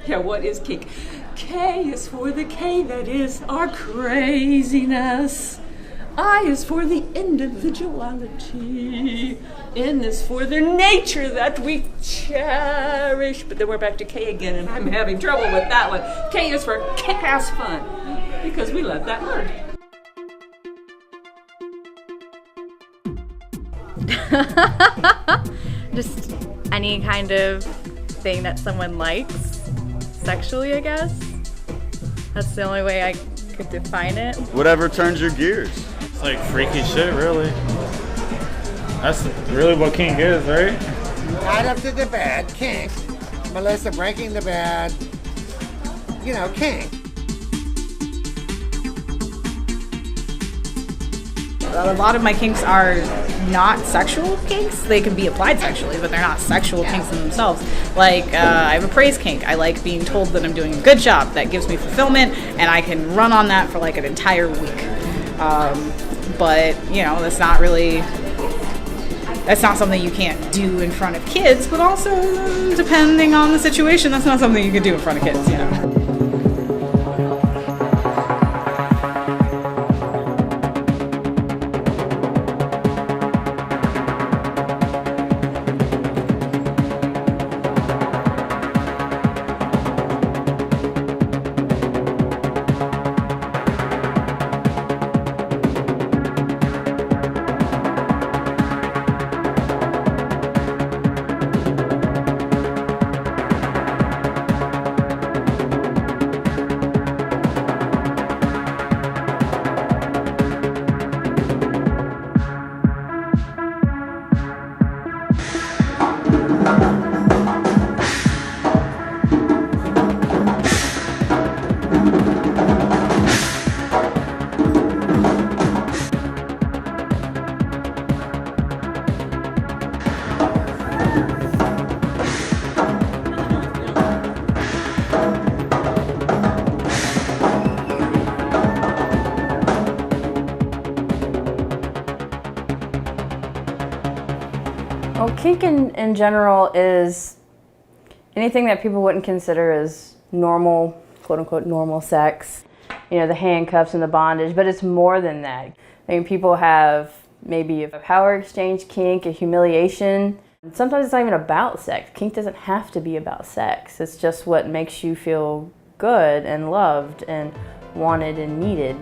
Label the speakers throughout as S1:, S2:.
S1: Yeah, what is kink? K is for the K that is our craziness. I is for the individuality. N is for the nature that we cherish. But then we're back to K again, and I'm having trouble with that one. K is for kick-ass fun, because we love that word.
S2: Just any kind of thing that someone likes sexually, I guess. That's the only way I could define it.
S3: Whatever turns your gears.
S4: It's like freaky shit, really. That's really what kink is, right?
S5: Tied up to the bed, kink. Melissa breaking the bed, you know, kink.
S6: A lot of my kinks are not sexual kinks. They can be applied sexually, but they're not sexual kinks in themselves. Like, I have a praise kink. I like being told that I'm doing a good job. That gives me fulfillment, and I can run on that for like an entire week. But, you know, that's not something you can't do in front of kids, but also, depending on the situation, that's not something you can do in front of kids, you know.
S7: Well, kink in general is anything that people wouldn't consider as normal, quote unquote, normal sex. You know, the handcuffs and the bondage, but it's more than that. I mean, people have maybe a power exchange kink, a humiliation. Sometimes it's not even about sex. Kink doesn't have to be about sex. It's just what makes you feel good and loved and wanted and needed.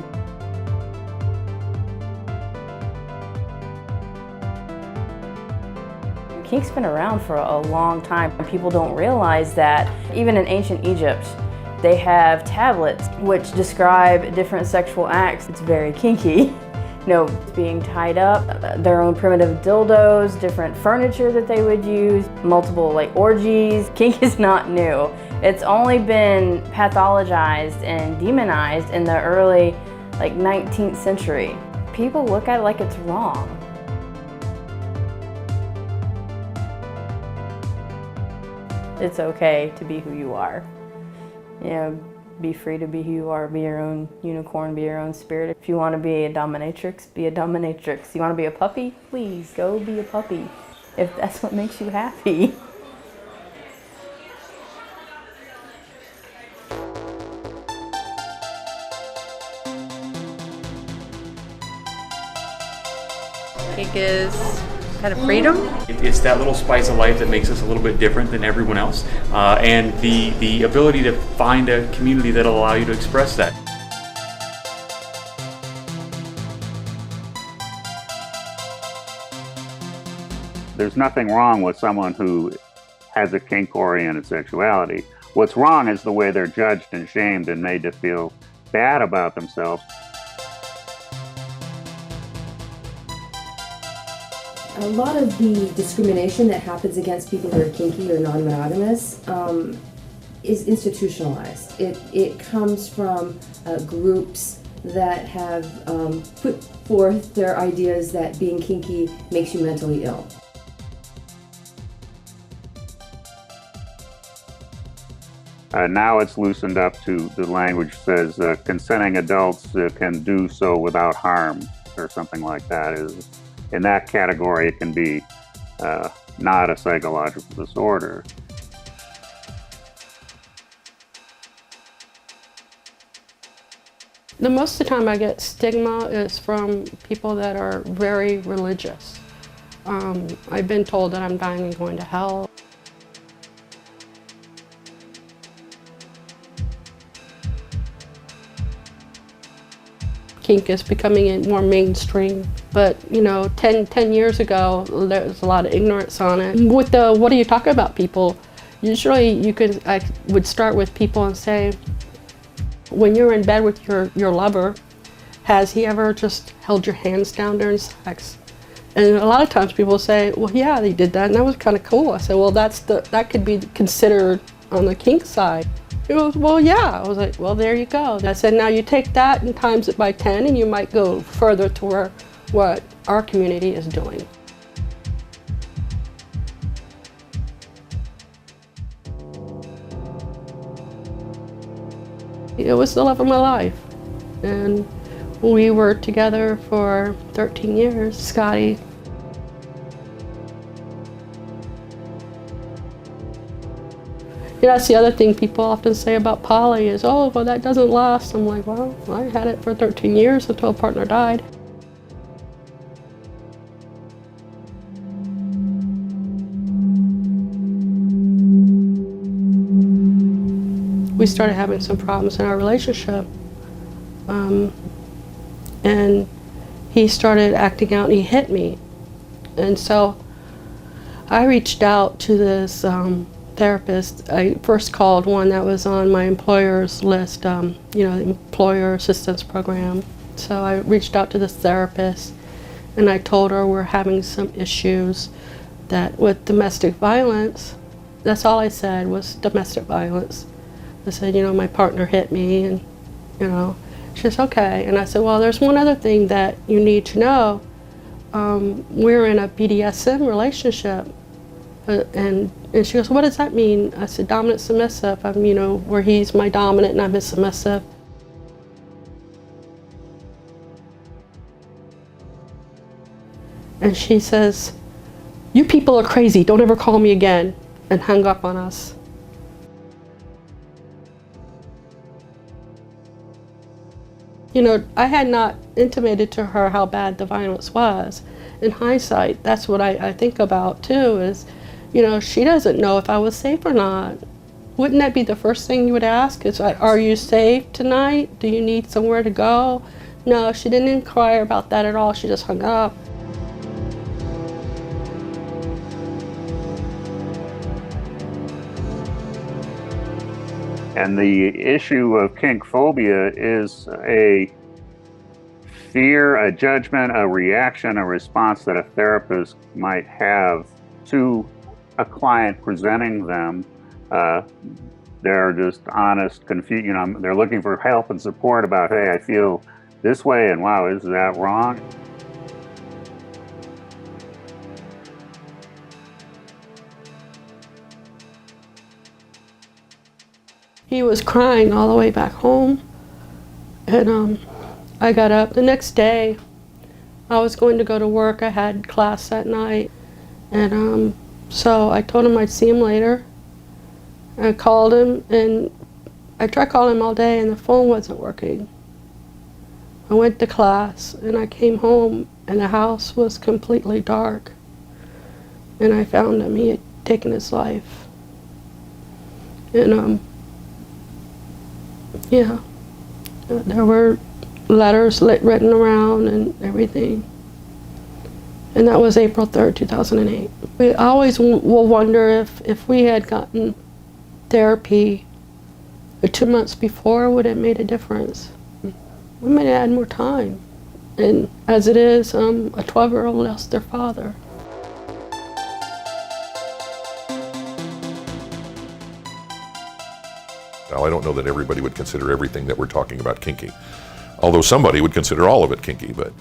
S7: Kink's been around for a long time. People don't realize that even in ancient Egypt, they have tablets which describe different sexual acts. It's very kinky. You know, being tied up, their own primitive dildos, different furniture that they would use, multiple like orgies. Kink is not new. It's only been pathologized and demonized in the early like 19th century. People look at it like it's wrong. It's okay to be who you are. You know, be free to be who you are, be your own unicorn, be your own spirit. If you want to be a dominatrix, be a dominatrix. You want to be a puppy? Please, go be a puppy, if that's what makes you happy.
S2: Kink is kind of freedom.
S8: It's that little spice of life that makes us a little bit different than everyone else, and the ability to find a community that'll allow you to express that.
S9: There's nothing wrong with someone who has a kink-oriented sexuality. What's wrong is the way they're judged and shamed and made to feel bad about themselves.
S10: A lot of the discrimination that happens against people who are kinky or non-monogamous is institutionalized. It comes from groups that have put forth their ideas that being kinky makes you mentally ill.
S9: Now it's loosened up to the language says consenting adults can do so without harm or something like that. In that category, it can be not a psychological disorder.
S3: The most of the time I get stigma is from people that are very religious. I've been told that I'm dying and going to hell. Kink is becoming more mainstream, but 10 years ago, there was a lot of ignorance on it. With the what are you talking about people, usually I would start with people and say, when you're in bed with your lover, has he ever just held your hands down during sex? And a lot of times people say, well, yeah, they did that, and that was kind of cool. I said, well, that could be considered on the kink side. He goes, well, yeah. I was like, well, there you go. I said, now you take that and times it by 10, and you might go further to what our community is doing. It was the love of my life, and we were together for 13 years, Scotty. That's the other thing people often say about poly is, oh, well, that doesn't last. I'm like, well, I had it for 13 years until a partner died. We started having some problems in our relationship. And he started acting out and he hit me. And so I reached out to this therapist. I first called one that was on my employer's list, the employer assistance program. So I reached out to this therapist and I told her we're having some issues that with domestic violence. That's all I said was domestic violence. I said, my partner hit me, and she says, okay. And I said, well, there's one other thing that you need to know. We're in a BDSM relationship. And she goes, what does that mean? I said, dominant submissive. Where he's my dominant and I'm his submissive. And she says, you people are crazy. Don't ever call me again. And hung up on us. I had not intimated to her how bad the violence was. In hindsight, that's what I think about too, is, she doesn't know if I was safe or not. Wouldn't that be the first thing you would ask? Is, are you safe tonight? Do you need somewhere to go? No, she didn't inquire about that at all. She just hung up.
S9: And the issue of kink phobia is a fear, a judgment, a reaction, a response that a therapist might have to a client presenting them. They're just honest, confused. They're looking for help and support about, hey, I feel this way, and wow, is that wrong?
S3: He was crying all the way back home, and I got up the next day. I was going to go to work. I had class that night, and so I told him I'd see him later. I called him, and I tried calling him all day, and the phone wasn't working. I went to class, and I came home, and the house was completely dark, and I found him. He had taken his life, and yeah, there were letters written around and everything. And that was April 3rd, 2008. We always will wonder if we had gotten therapy 2 months before, would it have made a difference? We might have had more time. And as it is, a 12-year-old lost their father.
S11: Now, I don't know that everybody would consider everything that we're talking about kinky. Although somebody would consider all of it kinky, but,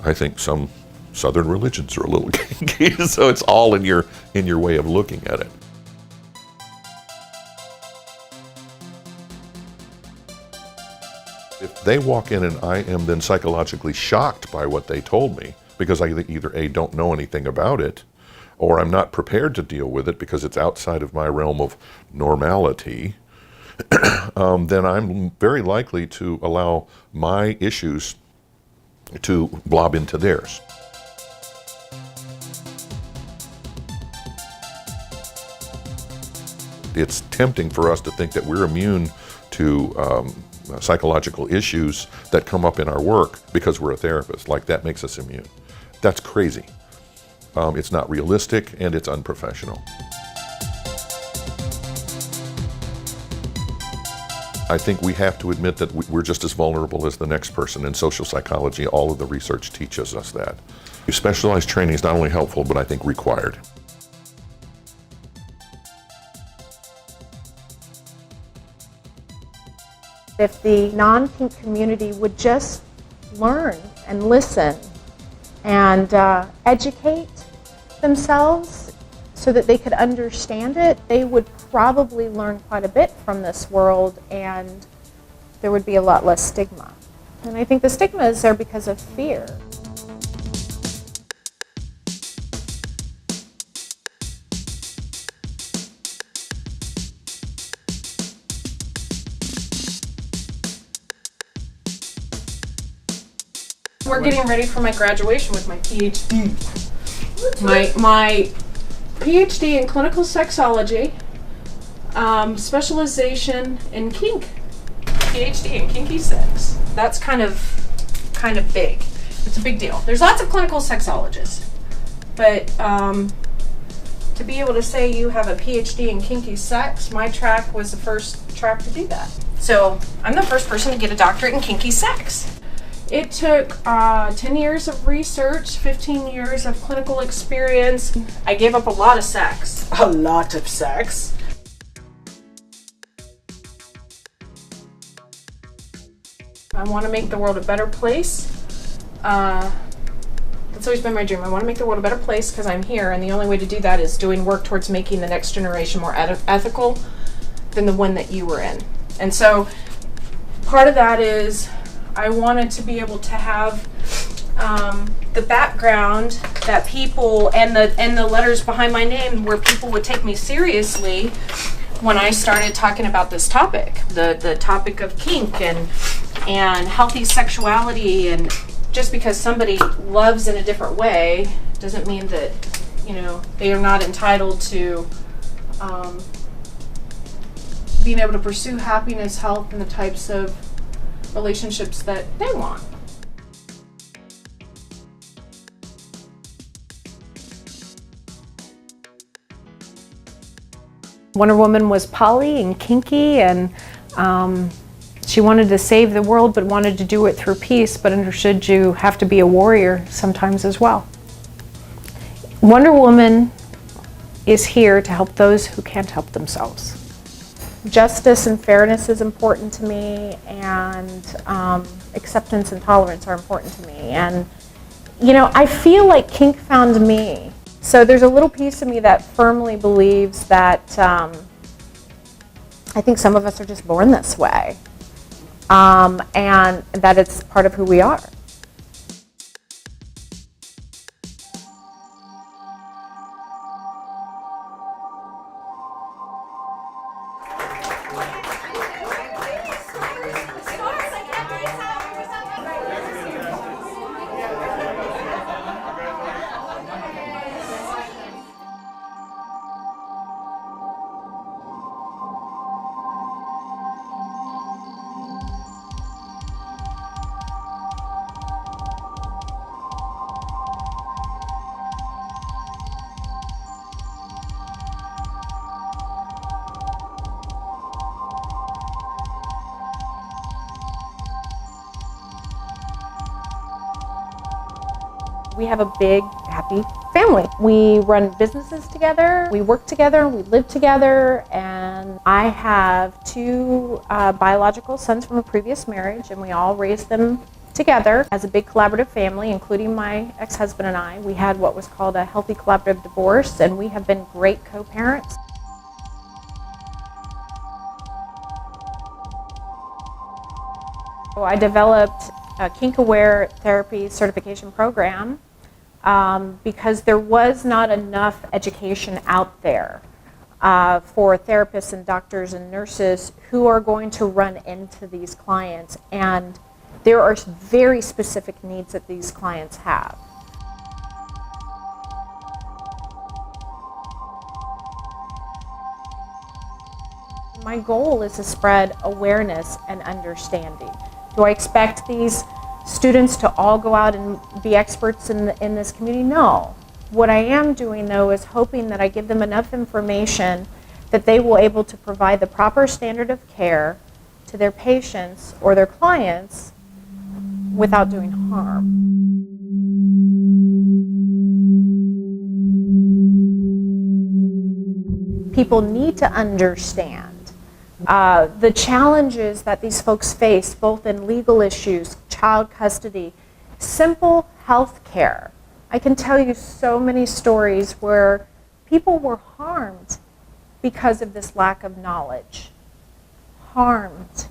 S11: I think some Southern religions are a little kinky, so it's all in your way of looking at it. If they walk in and I am then psychologically shocked by what they told me, because I either A, don't know anything about it, or I'm not prepared to deal with it because it's outside of my realm of normality, then I'm very likely to allow my issues to blob into theirs. It's tempting for us to think that we're immune to psychological issues that come up in our work because we're a therapist, like that makes us immune. That's crazy. It's not realistic and it's unprofessional. I think we have to admit that we're just as vulnerable as the next person. In social psychology, all of the research teaches us that. Specialized training is not only helpful, but I think required.
S12: If the non-kink community would just learn and listen and educate themselves so that they could understand it, they would probably learn quite a bit from this world, and there would be a lot less stigma. And I think the stigma is there because of fear.
S13: We're getting ready for my graduation with my PhD. My PhD in clinical sexology, specialization in kink. PhD in kinky sex. That's kind of big. It's a big deal. There's lots of clinical sexologists, but to be able to say you have a PhD in kinky sex, my track was the first track to do that. So I'm the first person to get a doctorate in kinky sex. It took 10 years of research, 15 years of clinical experience. I gave up a lot of sex. A lot of sex. I want to make the world a better place. That's always been my dream. I want to make the world a better place because I'm here, and the only way to do that is doing work towards making the next generation more ethical than the one that you were in. And so part of that is I wanted to be able to have the background that people and the letters behind my name where people would take me seriously when I started talking about this topic, the topic of kink and healthy sexuality. And just because somebody loves in a different way doesn't mean that, you know, they are not entitled to being able to pursue happiness, health, and the types of relationships that they want.
S12: Wonder Woman was poly and kinky, and she wanted to save the world but wanted to do it through peace, but understood you have to be a warrior sometimes as well. Wonder Woman is here to help those who can't help themselves. Justice and fairness is important to me, and acceptance and tolerance are important to me. And, you know, I feel like kink found me. So there's a little piece of me that firmly believes that I think some of us are just born this way, and that it's part of who we are. We have a big, happy family. We run businesses together, we work together, we live together, and I have two biological sons from a previous marriage, and we all raised them together as a big collaborative family, including my ex-husband and I. We had what was called a healthy collaborative divorce, and we have been great co-parents. So I developed a kink-aware therapy certification program because there was not enough education out there for therapists and doctors and nurses who are going to run into these clients, and there are very specific needs that these clients have. My goal is to spread awareness and understanding. Do I expect these students to all go out and be experts in this community? No. What I am doing, though, is hoping that I give them enough information that they will be able to provide the proper standard of care to their patients or their clients without doing harm. People need to understand the challenges that these folks face, both in legal issues, child custody, simple health care. I can tell you so many stories where people were harmed because of this lack of knowledge. Harmed.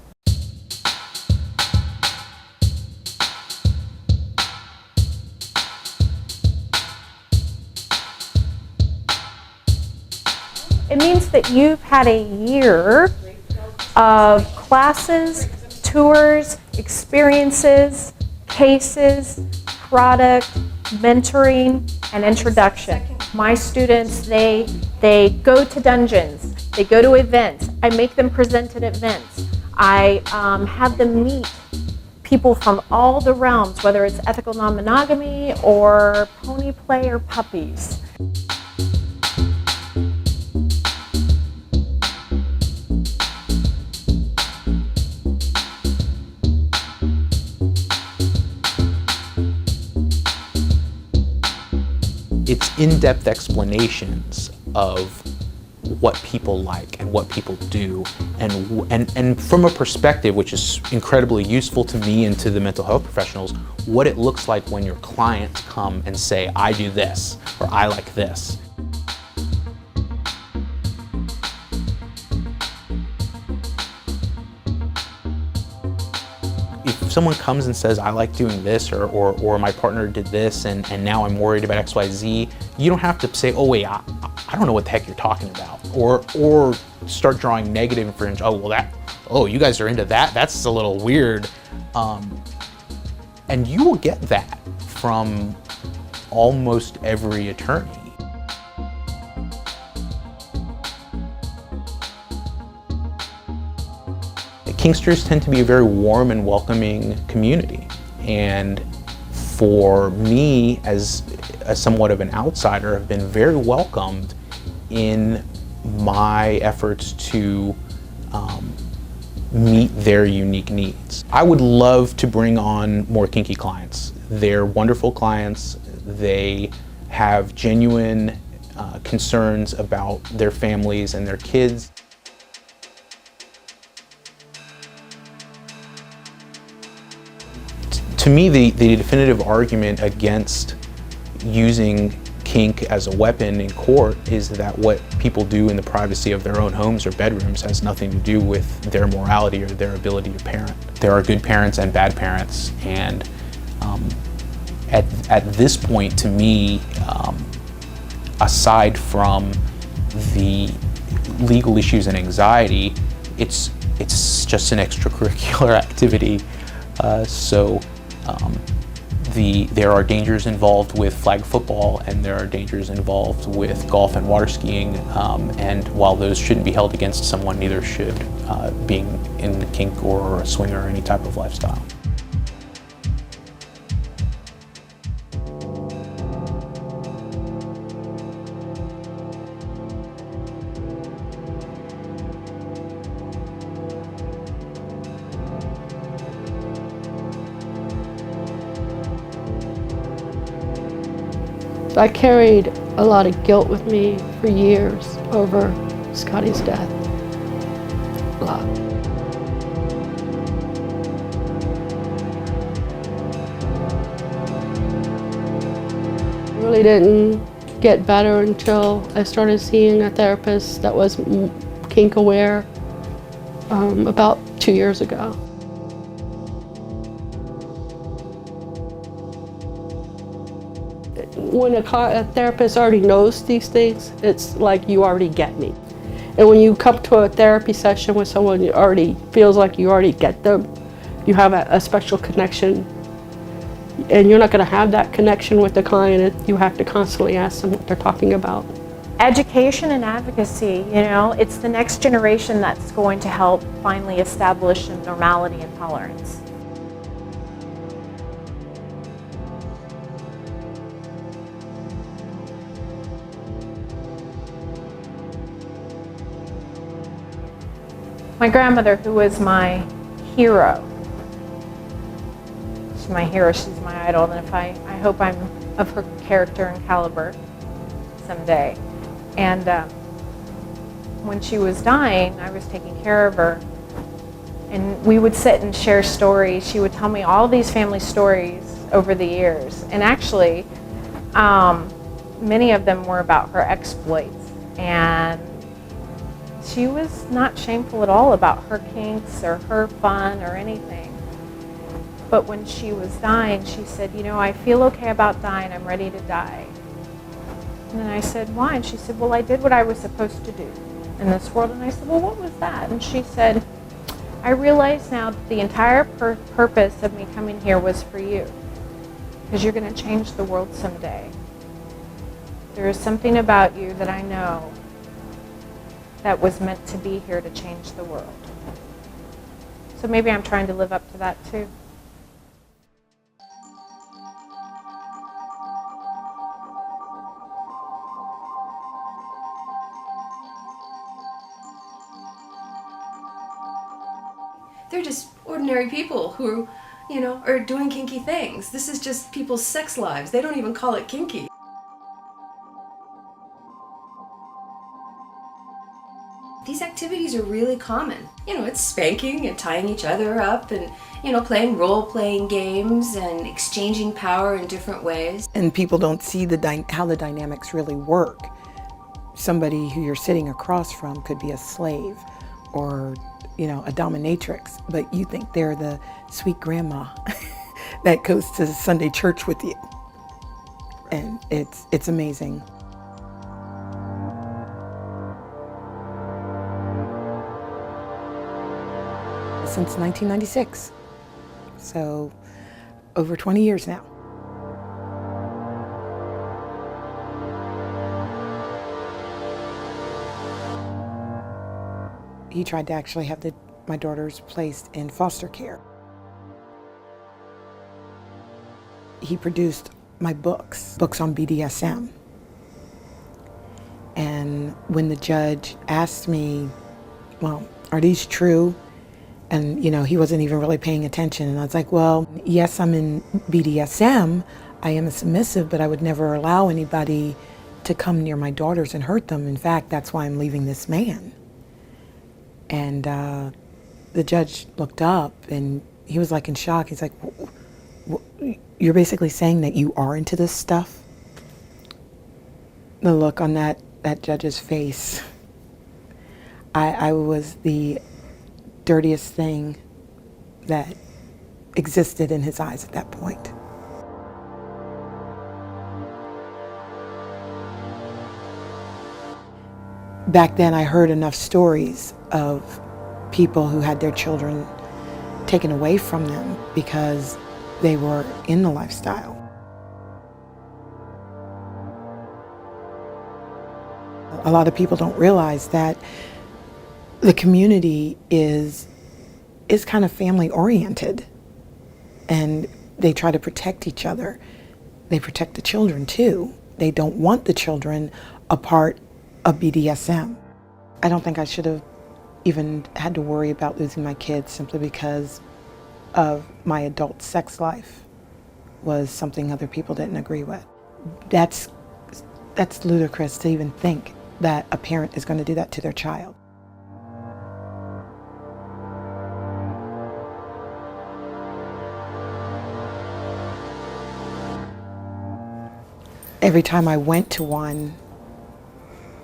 S12: It means that you've had a year of classes, tours, experiences, cases, product, mentoring, and introduction. My students, they go to dungeons, they go to events. I make them present at events. I have them meet people from all the realms, whether it's ethical non-monogamy or pony play or puppies.
S14: It's in-depth explanations of what people like and what people do, and from a perspective which is incredibly useful to me and to the mental health professionals, what it looks like when your clients come and say, I do this, or I like this. If someone comes and says, I like doing this, or my partner did this, and now I'm worried about X, Y, Z, you don't have to say, oh wait, I don't know what the heck you're talking about, or start drawing negative inference. Oh, you guys are into that? That's a little weird. And you will get that from almost every attorney. Kinksters tend to be a very warm and welcoming community, and for me, as somewhat of an outsider, have been very welcomed in my efforts to meet their unique needs. I would love to bring on more kinky clients. They're wonderful clients. They have genuine concerns about their families and their kids. To me, the definitive argument against using kink as a weapon in court is that what people do in the privacy of their own homes or bedrooms has nothing to do with their morality or their ability to parent. There are good parents and bad parents, and at this point, to me, aside from the legal issues and anxiety, it's just an extracurricular activity. There are dangers involved with flag football, and there are dangers involved with golf and water skiing, and while those shouldn't be held against someone, neither should being in kink or a swinger or any type of lifestyle.
S3: I carried a lot of guilt with me for years over Scotty's death. A lot. I really didn't get better until I started seeing a therapist that was kink aware about 2 years ago. When a therapist already knows these things, it's like, you already get me. And when you come to a therapy session with someone who already feels like you already get them, you have a special connection. And you're not going to have that connection with the client if you have to constantly ask them what they're talking about.
S12: Education and advocacy, you know, it's the next generation that's going to help finally establish normality and tolerance. My grandmother, who was my hero, she's my hero, she's my idol, and I hope I'm of her character and caliber someday. And when she was dying, I was taking care of her, and we would sit and share stories. She would tell me all these family stories over the years, and actually many of them were about her exploits, and she was not shameful at all about her kinks or her fun or anything. But when she was dying, she said, you know, I feel okay about dying, I'm ready to die. And then I said, why? And she said, well, I did what I was supposed to do in this world. And I said, well, what was that? And she said, I realize now that the entire purpose of me coming here was for you, because you're going to change the world someday. There is something about you that I know that was meant to be here to change the world. So maybe I'm trying to live up to that too.
S15: They're just ordinary people who, you know, are doing kinky things. This is just people's sex lives. They don't even call it kinky. These activities are really common. You know, it's spanking and tying each other up and, you know, playing role-playing games and exchanging power in different ways.
S16: And people don't see how the dynamics really work. Somebody who you're sitting across from could be a slave or, you know, a dominatrix, but you think they're the sweet grandma that goes to Sunday church with you. And it's amazing. Since 1996, so over 20 years now. He tried to actually have my daughters placed in foster care. He produced my books on BDSM. And when the judge asked me, well, are these true? And, you know, he wasn't even really paying attention. And I was like, well, yes, I'm in BDSM. I am a submissive, but I would never allow anybody to come near my daughters and hurt them. In fact, that's why I'm leaving this man. And the judge looked up and he was like in shock. He's like, you're basically saying that you are into this stuff? The look on that judge's face. I was the dirtiest thing that existed in his eyes at that point. Back then I heard enough stories of people who had their children taken away from them because they were in the lifestyle. A lot of people don't realize that the community is kind of family oriented, and they try to protect each other. They protect the children too. They don't want the children a part of BDSM. I don't think I should have even had to worry about losing my kids simply because of my adult sex life was something other people didn't agree with. That's ludicrous to even think that a parent is going to do that to their child. Every time I went to one,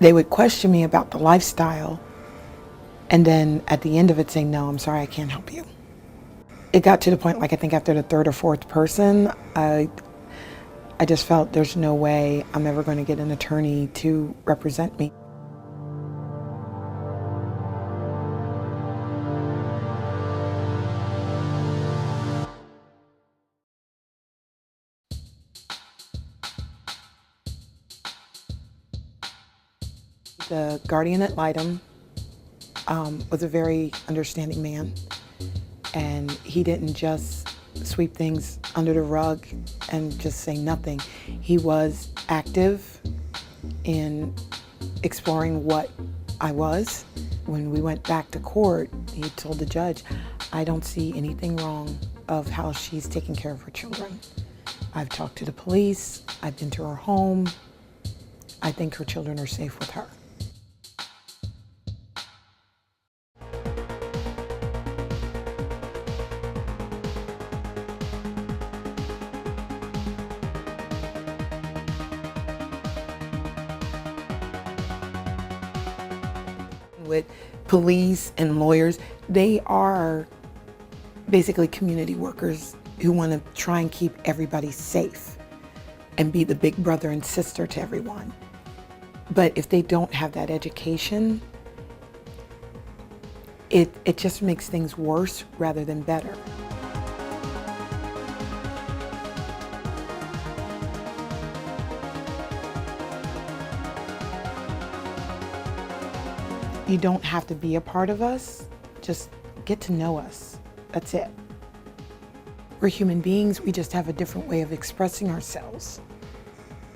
S16: they would question me about the lifestyle, and then at the end of it say, no, I'm sorry, I can't help you. It got to the point, like I think after the third or fourth person, I just felt there's no way I'm ever going to get an attorney to represent me. The guardian ad litem was a very understanding man, and he didn't just sweep things under the rug and just say nothing. He was active in exploring what I was. When we went back to court, he told the judge, I don't see anything wrong of how she's taking care of her children. I've talked to the police, I've been to her home. I think her children are safe with her. With police and lawyers, they are basically community workers who want to try and keep everybody safe and be the big brother and sister to everyone. But if they don't have that education, it just makes things worse rather than better. You don't have to be a part of us, just get to know us. That's it. We're human beings, we just have a different way of expressing ourselves.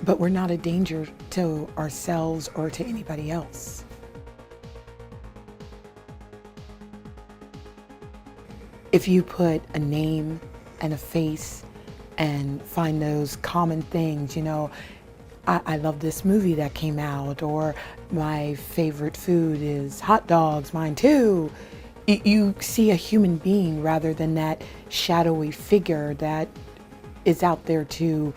S16: But we're not a danger to ourselves or to anybody else. If you put a name and a face and find those common things, you know, I love this movie that came out, or my favorite food is hot dogs, mine too. You see a human being rather than that shadowy figure that is out there to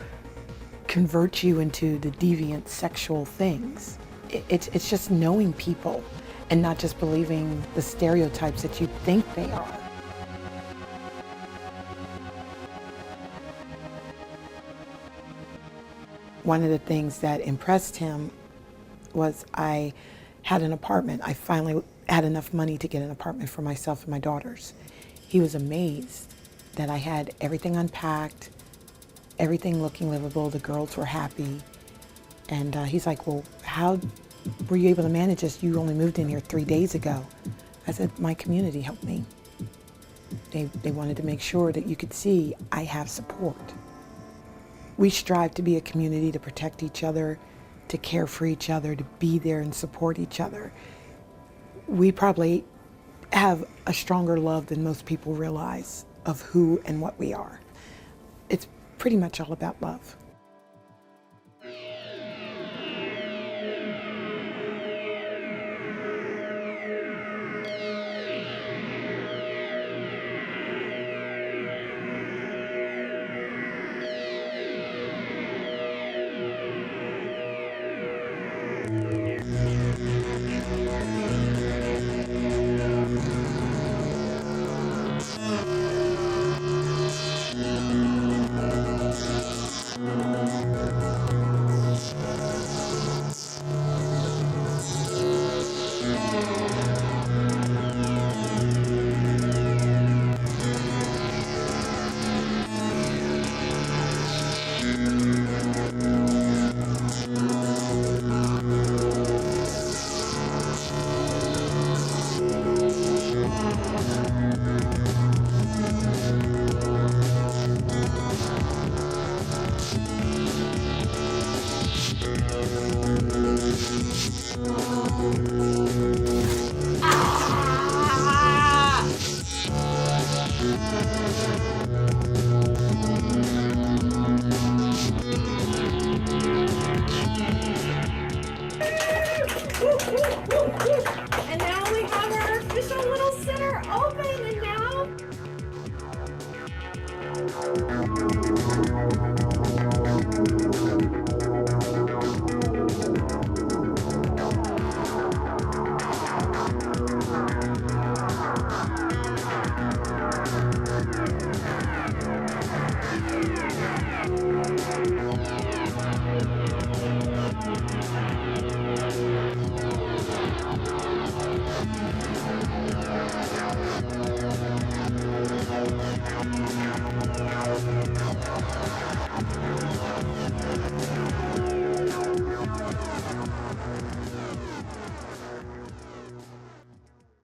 S16: convert you into the deviant sexual things. It's just knowing people and not just believing the stereotypes that you think they are. One of the things that impressed him was I had an apartment. I finally had enough money to get an apartment for myself and my daughters. He was amazed that I had everything unpacked, everything looking livable, the girls were happy. And he's like, well, how were you able to manage this? You only moved in here 3 days ago. I said, my community helped me. They wanted to make sure that you could see I have support. We strive to be a community, to protect each other, to care for each other, to be there and support each other. We probably have a stronger love than most people realize of who and what we are. It's pretty much all about love.